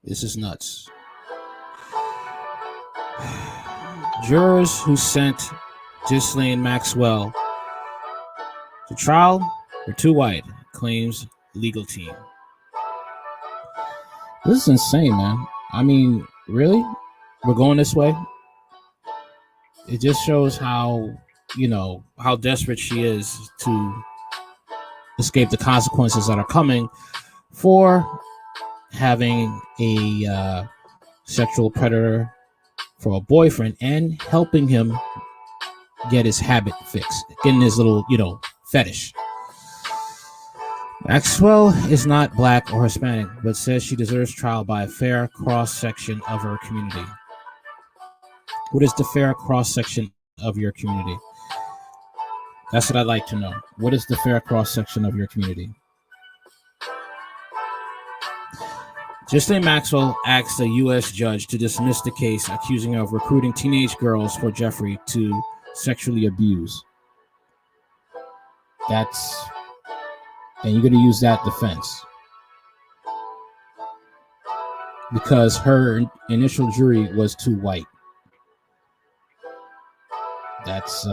This is nuts. Jurors who sent Ghislaine Maxwell to trial were too white, claims legal team. This is insane, man. I mean, really? We're going this way? It just shows how, how desperate she is to escape the consequences that are coming for having a sexual predator for a boyfriend and helping him get his habit fixed, getting his little, fetish. Maxwell is not black or Hispanic, but says she deserves trial by a fair cross-section of her community. What is the fair cross-section of your community? That's what I'd like to know. What is the fair cross-section of your community? Ghislaine Maxwell asked a U.S. judge to dismiss the case, accusing her of recruiting teenage girls for Jeffrey to sexually abuse. And you're going to use that defense. Because her initial jury was too white. That's,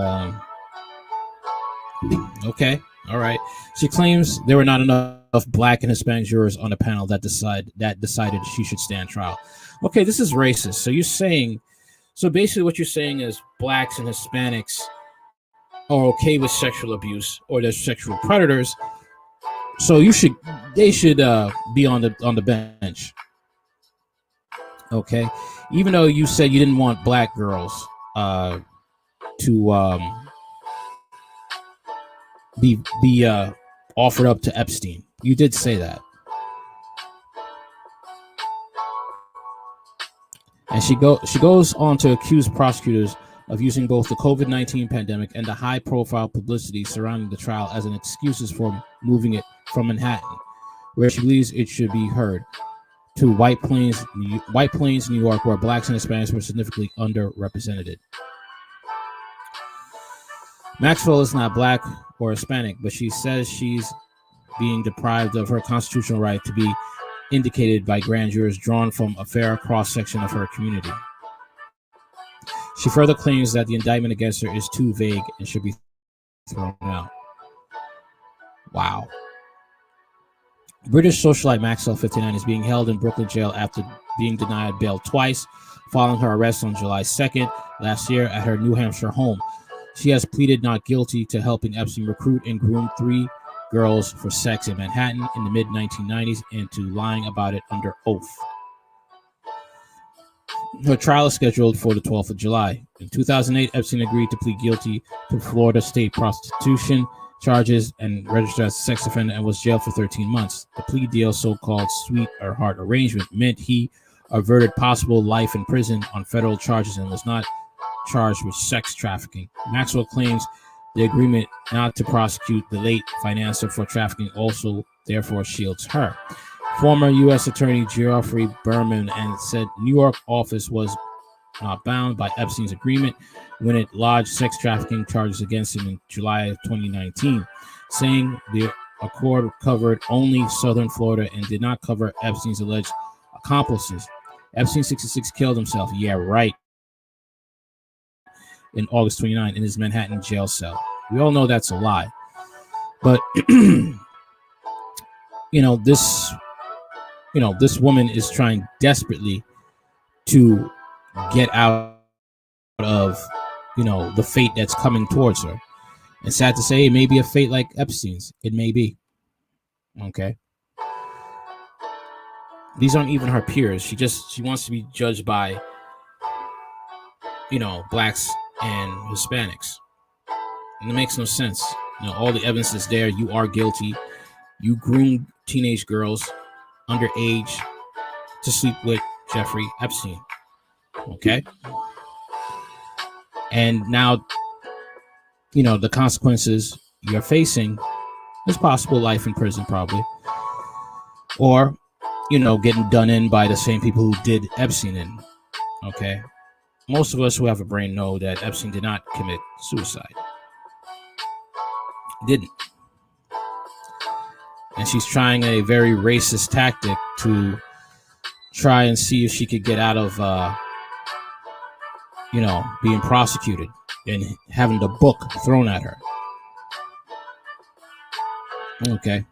okay. All right. She claims there were not enough black and Hispanic jurors on the panel that decided she should stand trial. Okay, this is racist. So basically what you're saying is blacks and Hispanics are okay with sexual abuse, or they're sexual predators. So they should be on the bench. Okay, even though you said you didn't want black girls to be offered up to Epstein. You did say that. And she goes on to accuse prosecutors of using both the COVID-19 pandemic and the high-profile publicity surrounding the trial as an excuses for moving it from Manhattan, where she believes it should be heard, to White Plains, New York, where blacks and Hispanics were significantly underrepresented. Maxwell is not black or Hispanic, but she says she's being deprived of her constitutional right to be indicated by grand jurors drawn from a fair cross-section of her community. She further claims that the indictment against her is too vague and should be thrown out. Wow. British socialite Maxwell, 59, is being held in Brooklyn jail after being denied bail twice following her arrest on July 2nd last year at her New Hampshire home. She has pleaded not guilty to helping Epstein recruit and groom 3 girls for sex in Manhattan in the mid-1990s and to lying about it under oath. Her trial is scheduled for the 12th of July. In 2008, Epstein agreed to plead guilty to Florida state prostitution charges and registered as a sex offender and was jailed for 13 months. The plea deal, so-called sweetheart arrangement, meant he averted possible life in prison on federal charges and was not charged with sex trafficking. Maxwell claims the agreement not to prosecute the late financier for trafficking also therefore shields her. Former U.S. Attorney Jeffrey Berman and said New York office was bound by Epstein's agreement when it lodged sex trafficking charges against him in July of 2019, saying the accord covered only southern Florida and did not cover Epstein's alleged accomplices. Epstein, 66, killed himself. Yeah, right. In August 29 in his Manhattan jail cell. We all know that's a lie. But, this woman is trying desperately to get out of, the fate that's coming towards her. And sad to say, it may be a fate like Epstein's. It may be. Okay. These aren't even her peers. She wants to be judged by, blacks and Hispanics. And it makes no sense. All the evidence is there. You are guilty. You groomed teenage girls underage to sleep with Jeffrey Epstein. Okay? And now, the consequences you're facing is possible life in prison, probably. Or getting done in by the same people who did Epstein in. Okay. Most of us who have a brain know that Epstein did not commit suicide. Didn't. And she's trying a very racist tactic to try and see if she could get out of, being prosecuted and having the book thrown at her. Okay.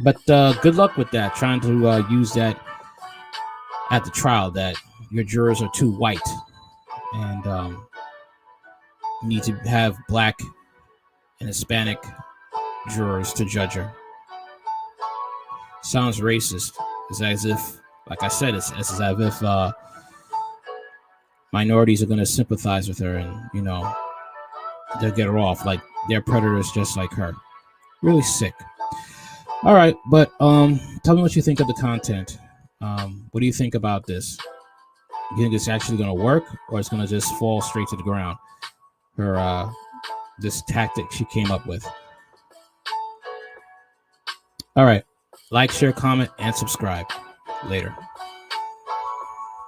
But good luck with that, trying to use that at the trial, that your jurors are too white and you need to have black and Hispanic jurors to judge her. Sounds racist. It's as if, like I said, it's as if minorities are going to sympathize with her and, they'll get her off like they're predators just like her. Really sick. All right, but tell me what you think of the content. What do you think about this? You think it's actually going to work, or it's going to just fall straight to the ground? Her this tactic she came up with. All right, like, share, comment, and subscribe. Later.